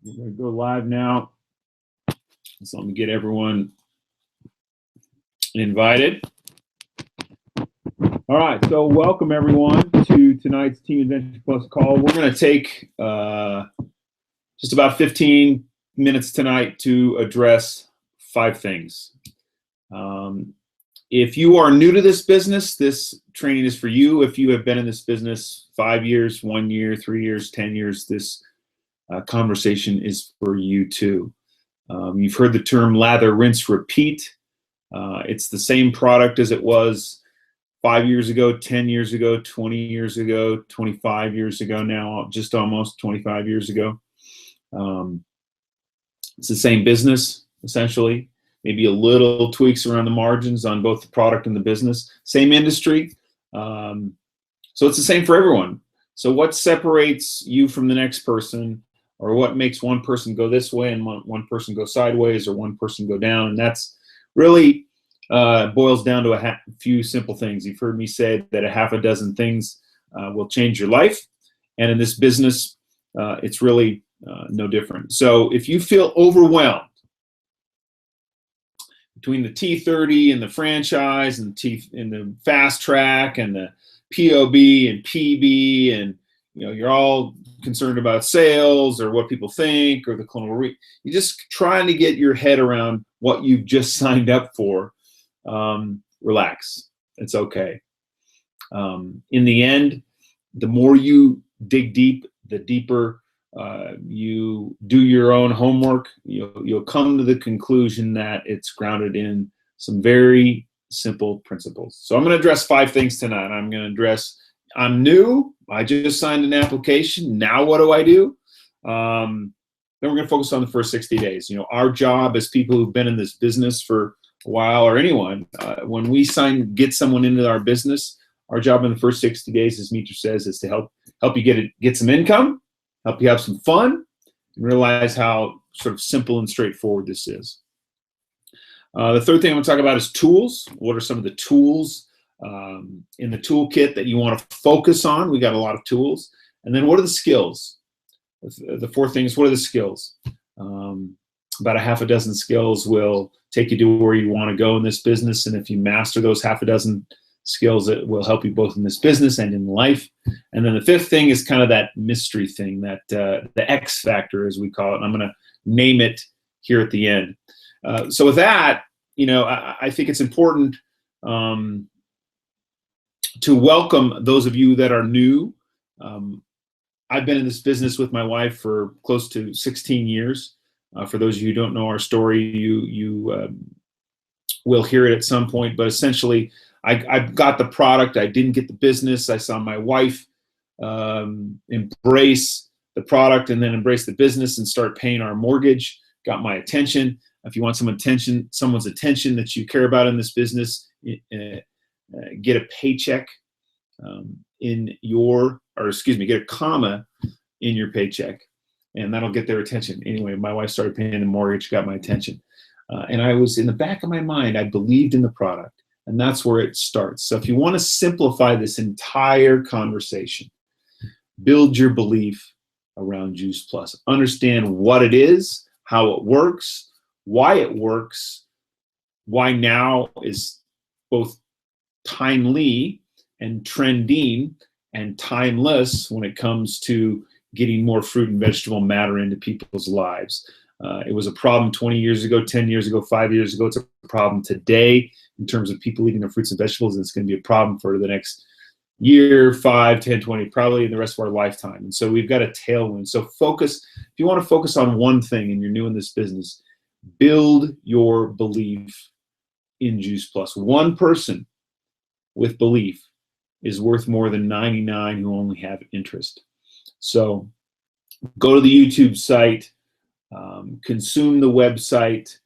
We're going to go live now. So let me get everyone invited. All right, so welcome everyone to tonight's Team Adventure Plus call. We're going to take just about 15 minutes tonight to address 5 things. If you are new to this business, this training is for you. If you have been in this business 5 years, 1 year, 3 years, 10 years, this conversation is for you too. You've heard the term lather, rinse, repeat. It's the same product as it was 5 years ago, 10 years ago, 20 years ago, 25 years ago now, just almost 25 years ago. It's the same business, essentially. Maybe a little tweaks around the margins on both the product and the business. Same industry. So it's the same for everyone. So what separates you from the next person, or what makes one person go this way and one person go sideways, or one person go down? And that's really boils down to a few simple things. You've heard me say that a half a dozen things will change your life. And in this business, it's really no different. So if you feel overwhelmed between the T30 and the franchise and the fast track and the POB and PB, and you're all concerned about sales or what people think or the clinical you're just trying to get your head around what you've just signed up for, relax. It's okay. In the end, the more you dig deep, the deeper you do your own homework, you'll come to the conclusion that it's grounded in some very simple principles. So I'm going to address 5 things tonight. I'm going to address, I'm new, I just signed an application, now what do I do? Then we're going to focus on the first 60 days. Our job as people who've been in this business for a while, or anyone, when we get someone into our business, our job in the first 60 days, as Mitra says, is to help you get some income, help you have some fun, and realize how sort of simple and straightforward this is. The third thing I'm going to talk about is tools. What are some of the tools in the toolkit that you want to focus on? We got a lot of tools. And then what are the skills? The 4th thing is, what are the skills? About a half a dozen skills will take you to where you want to go in this business. And if you master those half a dozen skills, it will help you both in this business and in life. And then the 5th thing is kind of that mystery thing, that the X factor, as we call it. And I'm going to name it here at the end. So with that, I think it's important to welcome those of you that are new. I've been in this business with my wife for close to 16 years. For those of you who don't know our story, you will hear it at some point. But essentially, I got the product. I didn't get the business. I saw my wife embrace the product and then embrace the business and start paying our mortgage. Got my attention. If you want someone's attention that you care about in this business, get a paycheck get a comma in your paycheck, and that'll get their attention. Anyway, my wife started paying the mortgage, got my attention. And I was, in the back of my mind, I believed in the product, and that's where it starts. So if you want to simplify this entire conversation, build your belief around Juice Plus. Understand what it is, how it works, why it works, why now is both timely and trending and timeless when it comes to getting more fruit and vegetable matter into people's lives. It was a problem 20 years ago, 10 years ago, 5 years ago. It's a problem today in terms of people eating their fruits and vegetables, and it's going to be a problem for the next year, 5, 10, 20, probably the rest of our lifetime. And so we've got a tailwind. So if you want to focus on one thing and you're new in this business, build your belief in Juice Plus. One person with belief is worth more than 99 who only have interest. So go to the YouTube site, consume the website,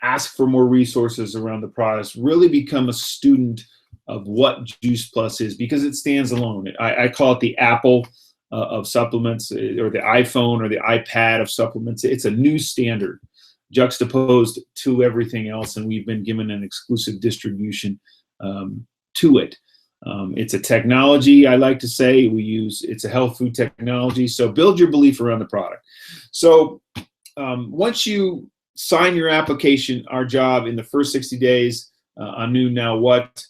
ask for more resources around the products, really become a student of what Juice Plus is, because it stands alone. I call it the Apple of supplements, or the iPhone or the iPad of supplements. It's a new standard juxtaposed to everything else, and we've been given an exclusive distribution to it. It's a technology, I like to say. It's a health food technology. So build your belief around the product. So once you sign your application, our job in the first 60 days on New Now What,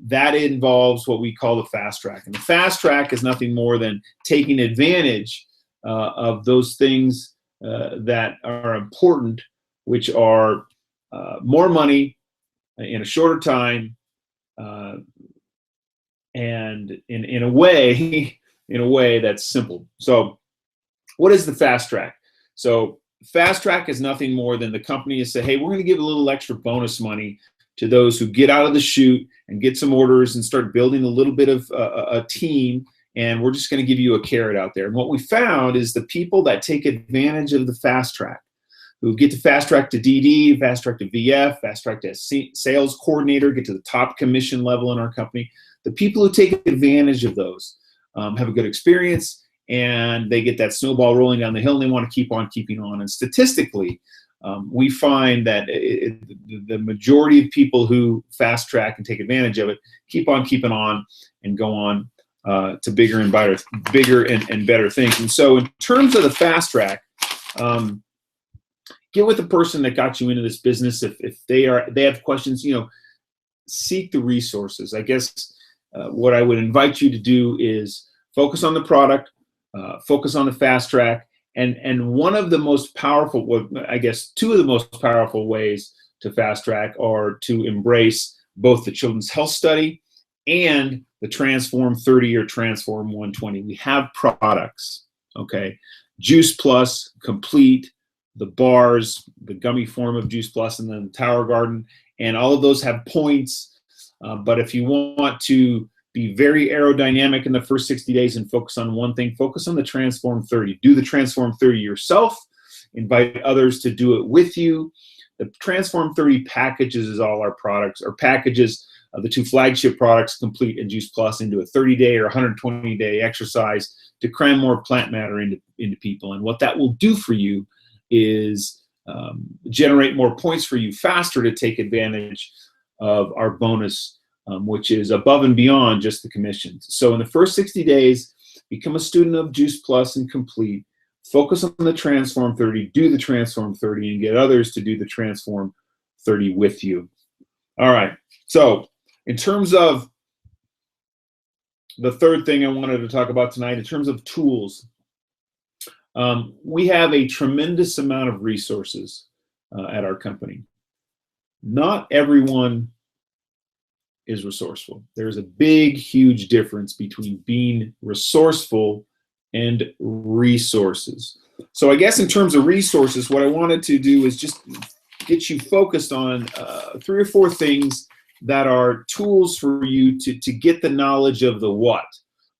that involves what we call the fast track. And the fast track is nothing more than taking advantage of those things that are important, which are more money in a shorter time, and in a way that's simple. So what is the fast track? So fast track is nothing more than the company is say, hey, we're going to give a little extra bonus money to those who get out of the chute and get some orders and start building a little bit of a team, and we're just going to give you a carrot out there. And what we found is the people that take advantage of the fast track, who get to fast track to DD, fast track to VF, fast track to sales coordinator, get to the top commission level in our company, the people who take advantage of those have a good experience, and they get that snowball rolling down the hill, and they want to keep on keeping on. And statistically, we find that the majority of people who fast track and take advantage of it keep on keeping on and go on to bigger and better things. And so in terms of the fast track, get with the person that got you into this business. If they have questions, seek the resources. I guess what I would invite you to do is focus on the product, focus on the fast track, and one of the most powerful, I guess two of the most powerful ways to fast track are to embrace both the Children's Health Study and the Transform 30 or Transform 120. We have products, okay? Juice Plus, Complete, the bars, the gummy form of Juice Plus, and then the Tower Garden, and all of those have points. But if you want to be very aerodynamic in the first 60 days and focus on one thing, focus on the Transform 30. Do the Transform 30 yourself. Invite others to do it with you. The Transform 30 packages is all our products, or packages of the two flagship products, Complete and Juice Plus, into a 30-day or 120-day exercise to cram more plant matter into people. And what that will do for you is generate more points for you faster to take advantage of our bonus, which is above and beyond just the commissions. So in the first 60 days, become a student of Juice Plus and Complete, focus on the Transform 30, do the Transform 30, and get others to do the Transform 30 with you. All right, so in terms of the third thing I wanted to talk about tonight, in terms of tools, we have a tremendous amount of resources at our company. Not everyone is resourceful. There's a big, huge difference between being resourceful and resources. So I guess in terms of resources, what I wanted to do is just get you focused on 3 or 4 things that are tools for you to get the knowledge of the what.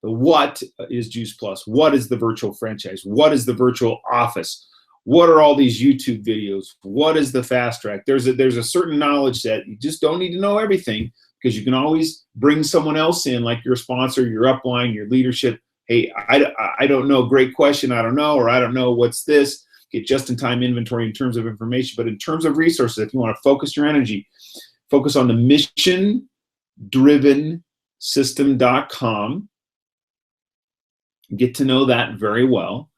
The what is Juice Plus? What is the virtual franchise? What is the virtual office? What are all these YouTube videos? What is the fast track? There's a certain knowledge set. You just don't need to know everything, because you can always bring someone else in, like your sponsor, your upline, your leadership. Hey, I don't know, great question, I don't know, or I don't know, what's this? Get just-in-time inventory in terms of information. But in terms of resources, if you want to focus your energy, focus on the mission-driven-system.com. Get to know that very well.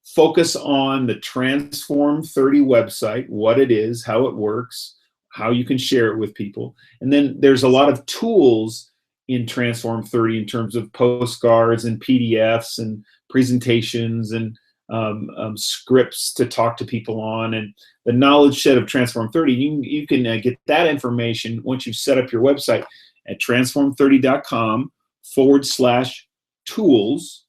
Focus on the Transform 30 website, what it is, how it works, how you can share it with people. And then there's a lot of tools in Transform 30 in terms of postcards and PDFs and presentations and scripts to talk to people on. And the knowledge set of Transform 30, you can get that information once you've set up your website at transform30.com/tools.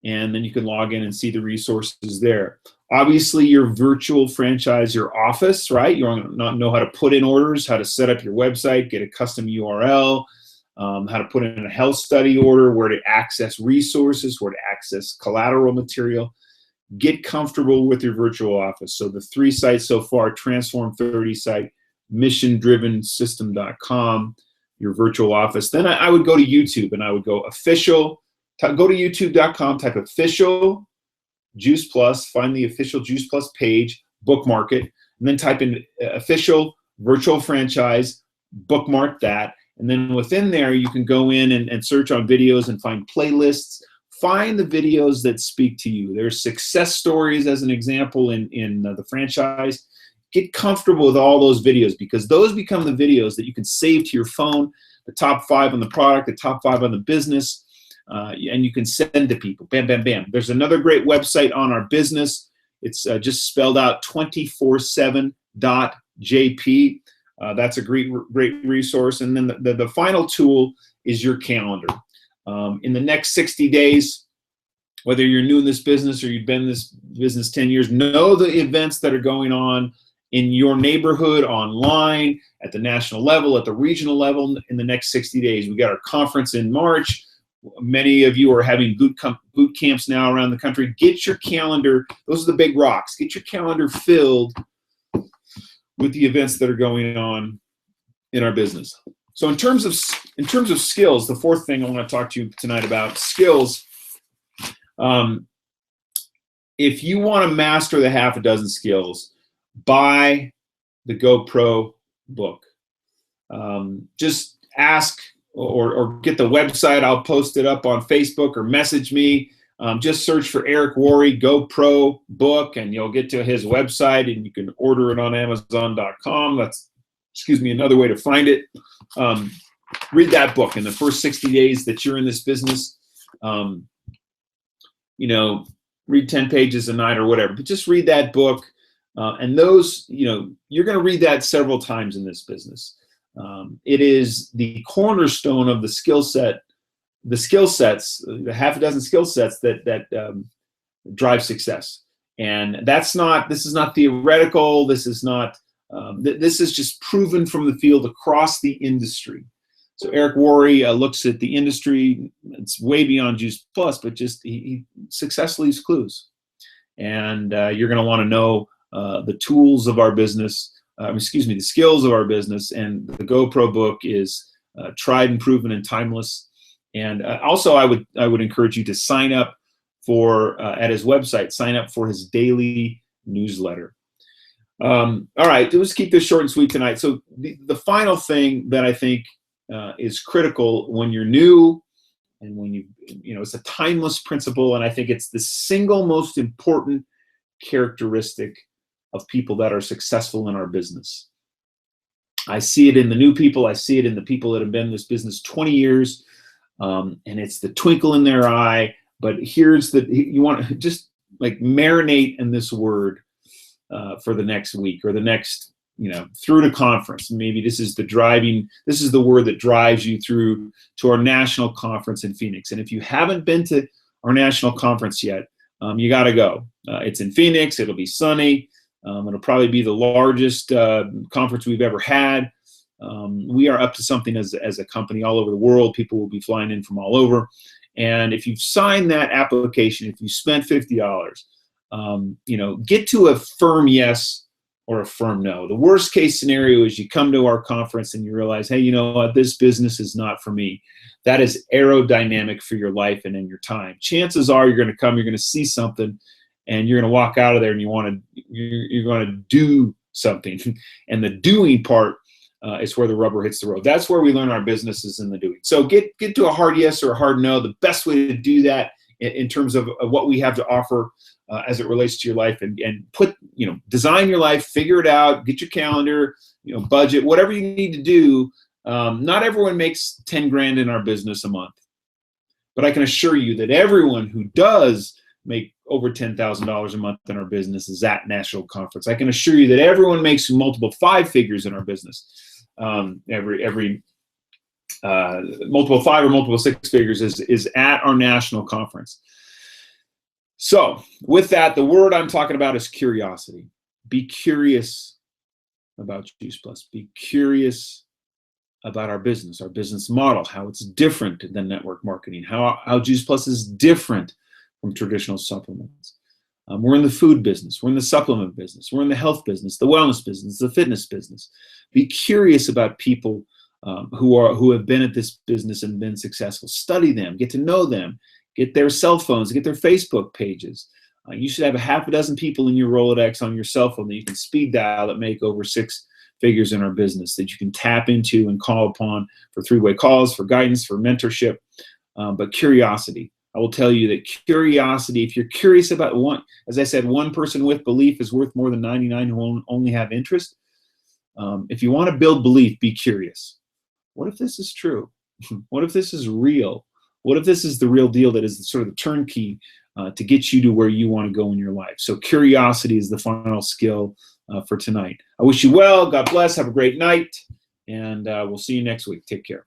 And then you can log in and see the resources there. Obviously, your virtual franchise, your office, right? You want to know how to put in orders, how to set up your website, get a custom URL, how to put in a health study order, where to access resources, where to access collateral material. Get comfortable with your virtual office. So the 3 sites so far: Transform 30 site, mission-driven-system.com, your virtual office. Then I would go to YouTube, and I would go official. Go to youtube.com, type official Juice Plus, find the official Juice Plus page, bookmark it, and then type in official virtual franchise, bookmark that, And then within there, you can go in and search on videos and find playlists. Find the videos that speak to you. There's success stories, as an example, in the franchise. Get comfortable with all those videos, because those become the videos that you can save to your phone, the top 5 on the product, the top 5 on the business, and you can send to people. Bam, bam, bam. There's another great website on our business. It's just spelled out 247.jp. That's a great resource. And then the final tool is your calendar. In the next 60 days, whether you're new in this business or you've been in this business 10 years, know the events that are going on in your neighborhood, online, at the national level, at the regional level in the next 60 days. We got our conference in March. Many of you are having boot camps now around the country. Get your calendar, those are the big rocks, get your calendar filled with the events that are going on in our business. So in terms of skills, the fourth thing I want to talk to you tonight about, skills. If you want to master the half a dozen skills, buy the GoPro book. Just ask or get the website. I'll post it up on Facebook or message me. Just search for Eric Worre GoPro book, and you'll get to his website, and you can order it on Amazon.com. That's, another way to find it. Read that book in the first 60 days that you're in this business. Read 10 pages a night or whatever, but just read that book. And those, you're going to read that several times in this business. It is the cornerstone of the skill sets, the half a dozen skill sets that drive success. And this is not theoretical. This is not, this is just proven from the field across the industry. So Eric Worre looks at the industry. It's way beyond Juice Plus, but just he success leaves clues. And you're going to want to know the tools of our business, the skills of our business. And the GoPro book is tried and proven and timeless. And also, I would encourage you to sign up for at his website. Sign up for his daily newsletter. All right, let's keep this short and sweet tonight. So the final thing that I think is critical when you're new, and when it's a timeless principle, and I think it's the single most important characteristic of people that are successful in our business. I see it in the new people. I see it in the people that have been in this business 20 years. And it's the twinkle in their eye. But you want to just like marinate in this word for the next week or the next, through the conference. Maybe this is the word that drives you through to our national conference in Phoenix. And if you haven't been to our national conference yet, you got to go. It's in Phoenix. It'll be sunny. It'll probably be the largest conference we've ever had. We are up to something as a company all over the world. People will be flying in from all over. And if you've signed that application, if you spent $50, get to a firm yes or a firm no. The worst case scenario is you come to our conference and you realize, hey, you know what, this business is not for me. That is aerodynamic for your life and in your time. Chances are you're going to come, you're going to see something, and you're going to walk out of there and you're going to do something. And the doing part is where the rubber hits the road. That's where we learn our business is in the doing. So get to a hard yes or a hard no. The best way to do that in terms of what we have to offer as it relates to your life, and design your life, figure it out, get your calendar, budget, whatever you need to do. Not everyone makes 10 grand in our business a month, but I can assure you that everyone who does make over $10,000 a month in our business is at national conference. I can assure you that everyone makes multiple 5 figures in our business. Every multiple 5 or multiple 6 figures is at our national conference. So with that, the word I'm talking about is curiosity. Be curious about Juice Plus. Be curious about our business model, how it's different than network marketing, how Juice Plus is different from traditional supplements. We're in the food business. We're in the supplement business. We're in the health business, the wellness business, the fitness business. Be curious about people who have been at this business and been successful. Study them, get to know them, get their cell phones, get their Facebook pages. You should have a half a dozen people in your Rolodex on your cell phone that you can speed dial that make over 6 figures in our business that you can tap into and call upon for three-way calls, for guidance, for mentorship. But curiosity. I will tell you that curiosity, if you're curious about one, as I said, one person with belief is worth more than 99 who only have interest. If you want to build belief, be curious. What if this is true? What if this is real? What if this is the real deal that is sort of the turnkey to get you to where you want to go in your life? So curiosity is the final skill for tonight. I wish you well. God bless. Have a great night. And we'll see you next week. Take care.